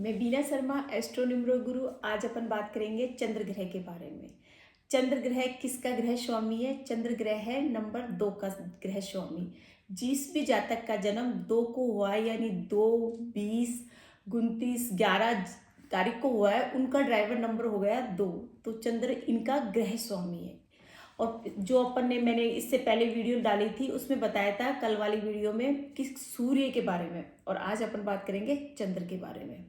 मैं बीना Sharma astro numero गुरु। आज अपन बात करेंगे चंद्र ग्रह के बारे में। चंद्र ग्रह किसका ग्रह स्वामी है? चंद्र ग्रह है नंबर 2 का ग्रह स्वामी। जिस भी जातक का जन्म 2 को हुआ है, यानी 2, 20, 29, 11 तारीख को हुआ है, उनका ड्राइवर नंबर हो गया 2। तो चंद्र इनका ग्रह स्वामी है। और जो अपन ने मैंने इससे पहले वीडियो डाली थी उसमें बताया था, कल वाली वीडियो में, कि सूर्य के बारे में। और आज अपन बात करेंगे चंद्र के बारे में।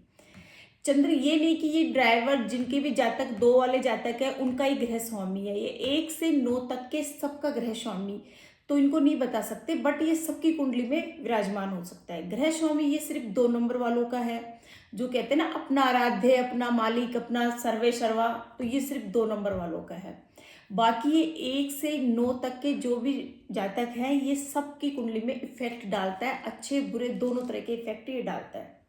चंद्र ये नहीं कि ये ड्राइवर जिनके भी जातक 2 वाले जातक है उनका ही ग्रह स्वामी है। ये 1 से 9 तक के सबका ग्रह स्वामी तो इनको नहीं बता सकते, बट ये सबकी कुंडली में विराजमान हो सकता है। ग्रह स्वामी ये सिर्फ 2 नंबर वालों का है, जो कहते हैं ना अपना आराध्य, अपना मालिक, अपना सर्वे सर्वा, तो ये सिर्फ 2 नंबर वालों का है। बाकी ये 1 से 9 तक के जो भी जातक हैं ये सबकी कुंडली में इफेक्ट डालता है। अच्छे बुरे दोनों तरह के इफेक्ट ये डालता है।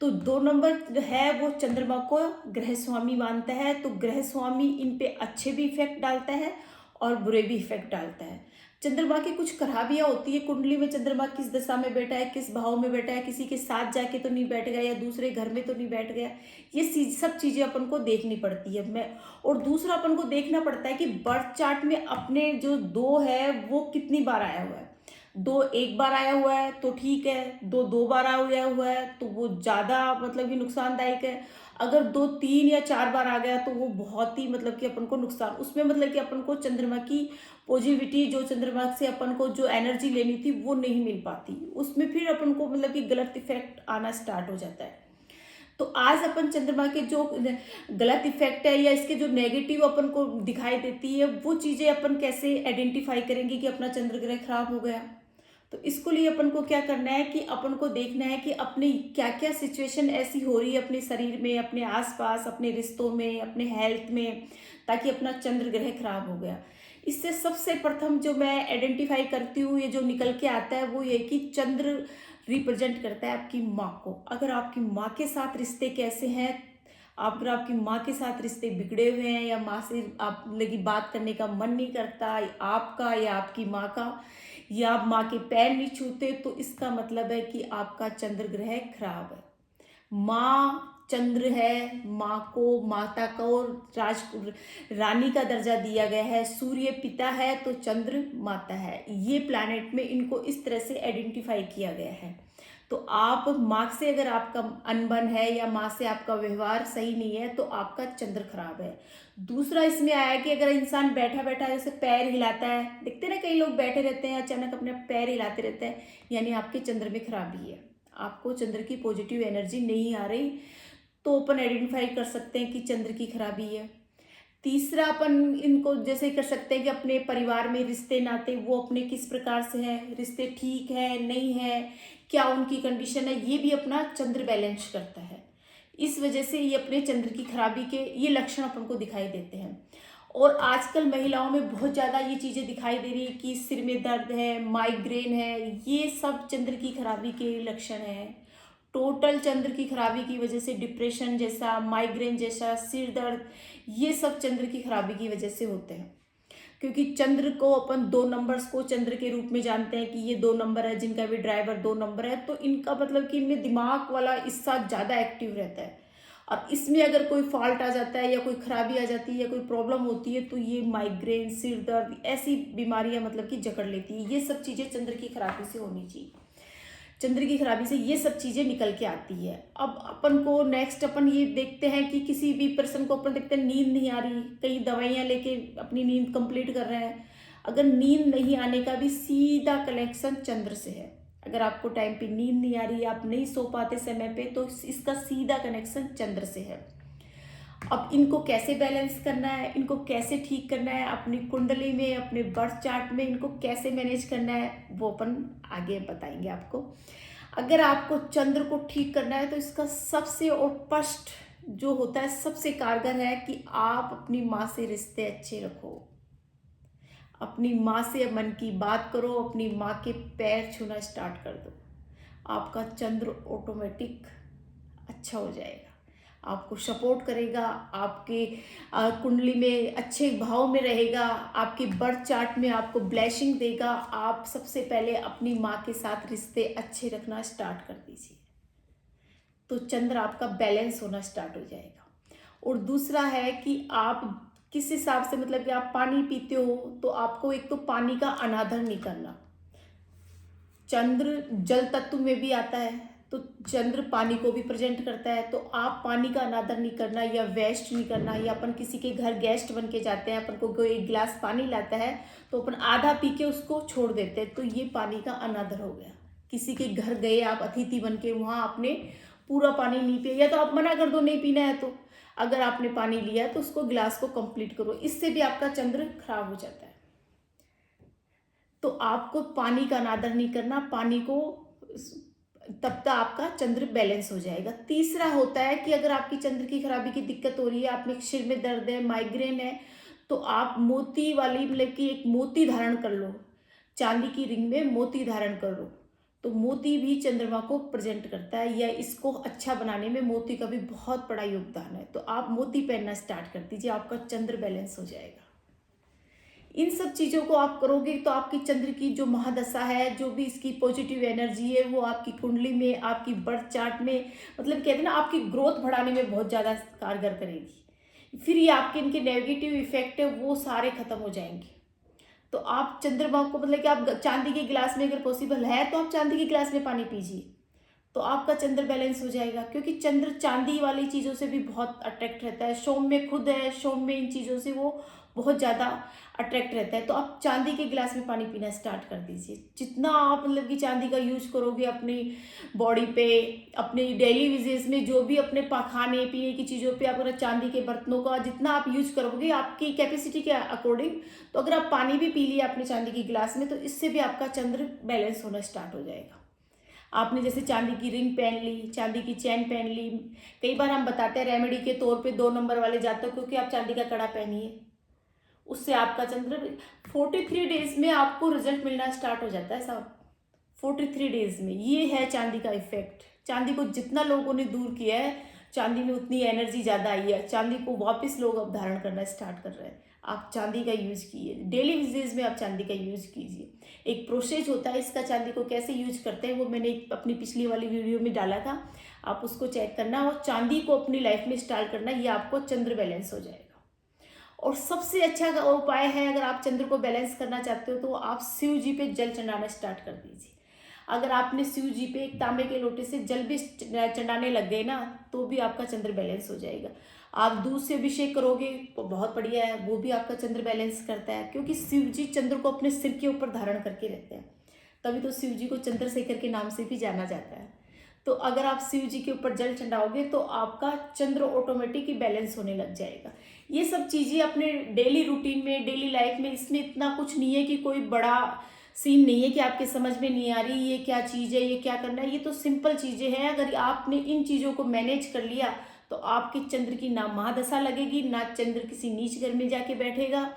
तो 2 नंबर है वो चंद्रमा को ग्रह स्वामी मानता है। तो ग्रह स्वामी इन पे अच्छे भी इफेक्ट डालता है और बुरे भी इफेक्ट डालता है। चंद्रमा की कुछ खराबियां होती है कुंडली में। चंद्रमा किस दशा में बैठा है, किस भाव में बैठा है, किसी के साथ जाके तो नहीं बैठ गया या दूसरे घर में तो नहीं बैठ गया, ये सब चीजें अपन को देखनी पड़ती है। मैं और दूसरा अपन को देखना पड़ता है कि बर्थ चार्ट में अपने जो 2 है वो कितनी बार आया हुआ है। 2 1 बार आया हुआ है तो ठीक है, 2 2 बार आया हुआ है तो वो ज़्यादा मतलब कि नुकसानदायक है। अगर 2 3 या 4 बार आ गया तो वो बहुत ही मतलब कि अपन को नुकसान, उसमें मतलब कि अपन को चंद्रमा की पॉजिटिविटी, जो चंद्रमा से अपन को जो एनर्जी लेनी थी वो नहीं मिल पाती। उसमें फिर अपन को मतलब कि गलत इफेक्ट आना स्टार्ट हो जाता है। तो आज अपन चंद्रमा के जो गलत इफेक्ट है या इसके जो नेगेटिव अपन को दिखाई देती है वो चीज़ें अपन कैसे आइडेंटिफाई करेंगे कि अपना चंद्र ग्रह खराब हो गया। तो इसको लिए अपन को क्या करना है कि अपन को देखना है कि अपनी क्या क्या सिचुएशन ऐसी हो रही है अपने शरीर में, अपने आसपास, अपने रिश्तों में, अपने हेल्थ में, ताकि अपना चंद्र ग्रह खराब हो गया। इससे सबसे प्रथम जो मैं आइडेंटिफाई करती हूँ, ये जो निकल के आता है वो ये कि चंद्र रिप्रेजेंट करता है आपकी माँ को। अगर आपकी माँ के साथ रिश्ते कैसे हैं, अगर आपकी माँ के साथ रिश्ते बिगड़े हुए हैं या माँ से आप लगी बात करने का मन नहीं करता आपका या आपकी माँ का, या आप माँ के पैर नहीं छूते, तो इसका मतलब है कि आपका चंद्र ग्रह खराब है। माँ चंद्र है, माँ को, माता को रानी का दर्जा दिया गया है। सूर्य पिता है तो चंद्र माता है। ये प्लैनेट में इनको इस तरह से आइडेंटिफाई किया गया है। तो आप माँ से अगर आपका अनबन है या माँ से आपका व्यवहार सही नहीं है तो आपका चंद्र खराब है। दूसरा इसमें आया कि अगर इंसान बैठा बैठा जैसे पैर हिलाता है, देखते ना कई लोग बैठे रहते हैं अचानक अपने पैर हिलाते रहते हैं, यानी आपके चंद्र में खराबी है, आपको चंद्र की पॉजिटिव एनर्जी नहीं आ रही। तो अपन आइडेंटिफाई कर सकते हैं कि चंद्र की खराबी है। तीसरा अपन इनको जैसे कर सकते हैं कि अपने परिवार में रिश्ते नाते वो अपने किस प्रकार से हैं, रिश्ते ठीक है नहीं है, क्या उनकी कंडीशन है, ये भी अपना चंद्र बैलेंस करता है। इस वजह से ये अपने चंद्र की खराबी के ये लक्षण अपन को दिखाई देते हैं। और आजकल महिलाओं में बहुत ज़्यादा ये चीज़ें दिखाई दे रही है कि सिर में दर्द है, माइग्रेन है, ये सब चंद्र की खराबी के लक्षण हैं। टोटल चंद्र की खराबी की वजह से डिप्रेशन जैसा, माइग्रेन जैसा, सिर दर्द, ये सब चंद्र की खराबी की वजह से होते हैं। क्योंकि चंद्र को अपन 2 नंबर्स को चंद्र के रूप में जानते हैं कि ये 2 नंबर है, जिनका भी ड्राइवर 2 नंबर है, तो इनका मतलब कि इनमें दिमाग वाला हिस्सा ज़्यादा एक्टिव रहता है। और इसमें अगर कोई फॉल्ट आ जाता है या कोई खराबी आ जाती है या कोई प्रॉब्लम होती है तो ये माइग्रेन, सिर दर्द, ऐसी बीमारियां मतलब कि जकड़ लेती है। ये सब चीज़ें चंद्र की खराबी से होनी चाहिए। चंद्र की खराबी से ये सब चीज़ें निकल के आती है। अब अपन को नेक्स्ट अपन ये देखते हैं कि किसी भी पर्सन को अपन देखते हैं नींद नहीं आ रही, कई दवाइयाँ लेके अपनी नींद कंप्लीट कर रहे हैं। अगर नींद नहीं आने का भी सीधा कनेक्शन चंद्र से है। अगर आपको टाइम पे नींद नहीं आ रही, आप नहीं सो पाते समय पे, तो इसका सीधा कनेक्शन चंद्र से है। अब इनको कैसे बैलेंस करना है, इनको कैसे ठीक करना है अपनी कुंडली में, अपने बर्थ चार्ट में इनको कैसे मैनेज करना है, वो अपन आगे बताएंगे आपको। अगर आपको चंद्र को ठीक करना है तो इसका सबसे और फर्स्ट जो होता है, सबसे कारगर है कि आप अपनी माँ से रिश्ते अच्छे रखो। अपनी माँ से मन की बात करो, अपनी माँ के पैर छूना स्टार्ट कर दो, आपका चंद्र ऑटोमेटिक अच्छा हो जाएगा, आपको सपोर्ट करेगा, आपके कुंडली में अच्छे भाव में रहेगा, आपके बर्थ चार्ट में आपको ब्लेसिंग देगा। आप सबसे पहले अपनी माँ के साथ रिश्ते अच्छे रखना स्टार्ट कर दीजिए। तो चंद्र आपका बैलेंस होना स्टार्ट हो जाएगा। और दूसरा है कि आप किस हिसाब से, मतलब कि आप पानी पीते हो तो आपको एक तो पानी का अनादर नहीं करना। चंद्र जल तत्व में भी आता है, तो चंद्र पानी को भी प्रेजेंट करता है, तो आप पानी का अनादर नहीं करना या वेस्ट नहीं करना। या अपन किसी के घर गेस्ट बन के जाते हैं, अपन को कोई एक गिलास पानी लाता है तो अपन आधा पी के उसको छोड़ देते हैं, तो ये पानी का अनादर हो गया। किसी के घर गए आप अतिथि बन के, वहाँ आपने पूरा पानी नहीं पिया, या तो आप मना कर दो नहीं पीना है, तो अगर आपने पानी लिया तो उसको गिलास को कंप्लीट करो, इससे भी आपका चंद्र खराब हो जाता है। तो आपको पानी का अनादर नहीं करना, पानी को, तब तक आपका चंद्र बैलेंस हो जाएगा। तीसरा होता है कि अगर आपकी चंद्र की खराबी की दिक्कत हो रही है, आप में सिर में दर्द है, माइग्रेन है, तो आप मोती वाली, मतलब कि एक मोती धारण कर लो, चांदी की रिंग में मोती धारण कर लो, तो मोती भी चंद्रमा को प्रेजेंट करता है, या इसको अच्छा बनाने में मोती का भी बहुत बड़ा योगदान है। तो आप मोती पहनना स्टार्ट कर दीजिए, आपका चंद्र बैलेंस हो जाएगा। इन सब चीज़ों को आप करोगे तो आपकी चंद्र की जो महादशा है, जो भी इसकी पॉजिटिव एनर्जी है, वो आपकी कुंडली में, आपकी बर्थ चार्ट में, मतलब कहते हैं ना, आपकी ग्रोथ बढ़ाने में बहुत ज़्यादा कारगर करेगी। फिर ये आपके इनके नेगेटिव इफेक्ट है वो सारे खत्म हो जाएंगे। तो आप चंद्रमा को, मतलब कि आप चांदी के गिलास में, अगर पॉसिबल है तो आप चांदी के गिलास में पानी पीजिए, तो आपका चंद्र बैलेंस हो जाएगा। क्योंकि चंद्र चांदी वाली चीज़ों से भी बहुत अट्रैक्ट रहता है, सोम में खुद है, सोम में इन चीज़ों से वो बहुत ज़्यादा अट्रैक्ट रहता है। तो आप चांदी के गिलास में पानी पीना स्टार्ट कर दीजिए। जितना आप, मतलब कि चांदी का यूज करोगे अपनी बॉडी पे, अपने डेली यूजेस में, जो भी अपने खाने पीने की चीज़ों पे, आप अगर चांदी के बर्तनों का जितना आप यूज करोगे आपकी कैपेसिटी के अकॉर्डिंग, तो अगर आप पानी भी पी लिया अपने चांदी के गिलास में, तो इससे भी आपका चंद्र बैलेंस होना स्टार्ट हो जाएगा। आपने जैसे चांदी की रिंग पहन ली, चांदी की चैन पहन ली, कई बार हम बताते हैं रेमेडी के तौर पे 2 नंबर वाले जाते हो, क्योंकि आप चांदी का कड़ा पहनिए, उससे आपका चंद्र 43 डेज में आपको रिजल्ट मिलना स्टार्ट हो जाता है साहब। 43 डेज में, ये है चांदी का इफेक्ट। चांदी को जितना लोगों ने दूर किया है, चांदी में उतनी एनर्जी ज़्यादा आई है, चांदी को वापस लोग अब धारण करना स्टार्ट कर रहे हैं। आप चांदी का यूज कीजिए, डेली यूजेज में आप चांदी का यूज कीजिए। एक प्रोसेस होता है इसका, चांदी को कैसे यूज करते हैं वो मैंने अपनी पिछली वाली वीडियो में डाला था, आप उसको चेक करना, और चांदी को अपनी लाइफ में स्टार्ट करना, ये आपको चंद्र बैलेंस हो जाएगा। और सबसे अच्छा उपाय है, अगर आप चंद्र को बैलेंस करना चाहते हो तो आप शिव जी पे जल चढ़ाना स्टार्ट कर दीजिए। अगर आपने शिव जी पे एक तांबे के लोटे से जल भी चढ़ाने लग गए ना, तो भी आपका चंद्र बैलेंस हो जाएगा। आप दूध से अभिषेक करोगे तो बहुत बढ़िया है, वो भी आपका चंद्र बैलेंस करता है, क्योंकि शिव जी चंद्र को अपने सिर के ऊपर धारण करके रहते हैं, तभी तो शिव जी को चंद्रशेखर के नाम से भी जाना जाता है। तो अगर आप शिव जी के ऊपर जल चढ़ाओगे तो आपका चंद्र ऑटोमेटिक ही बैलेंस होने लग जाएगा। ये सब चीज़ें अपने डेली रूटीन में, डेली लाइफ में, इसमें इतना कुछ नहीं है कि कोई बड़ा सीन नहीं है कि आपके समझ में नहीं आ रही ये क्या चीज़ है, ये क्या करना है। ये तो सिंपल चीज़ें हैं, अगर आपने इन चीज़ों को मैनेज कर लिया तो आपके चंद्र की ना महादशा लगेगी, ना चंद्र किसी नीच घर में जाके बैठेगा।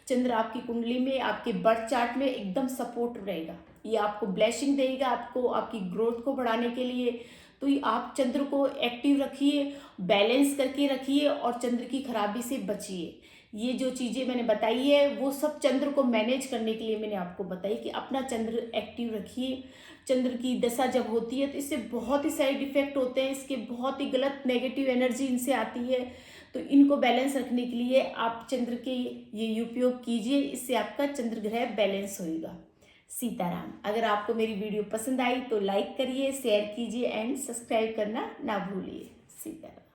चंद्र आपकी कुंडली में, आपके बर्थ चार्ट में एकदम सपोर्ट रहेगा, ये आपको ब्लेसिंग देगा, आपको आपकी ग्रोथ को बढ़ाने के लिए। तो ये आप चंद्र को एक्टिव रखिए, बैलेंस करके रखिए, और चंद्र की खराबी से बचिए। ये जो चीज़ें मैंने बताई है वो सब चंद्र को मैनेज करने के लिए मैंने आपको बताई, कि अपना चंद्र एक्टिव रखिए। चंद्र की दशा जब होती है तो इससे बहुत ही साइड इफेक्ट होते हैं, इसके बहुत ही गलत नेगेटिव एनर्जी इनसे आती है। तो इनको बैलेंस रखने के लिए आप चंद्र के ये उपयोग कीजिए, इससे आपका चंद्र ग्रह बैलेंस होएगा। सीताराम। अगर आपको मेरी वीडियो पसंद आई तो लाइक करिए, शेयर कीजिए एंड सब्सक्राइब करना ना भूलिए। सीता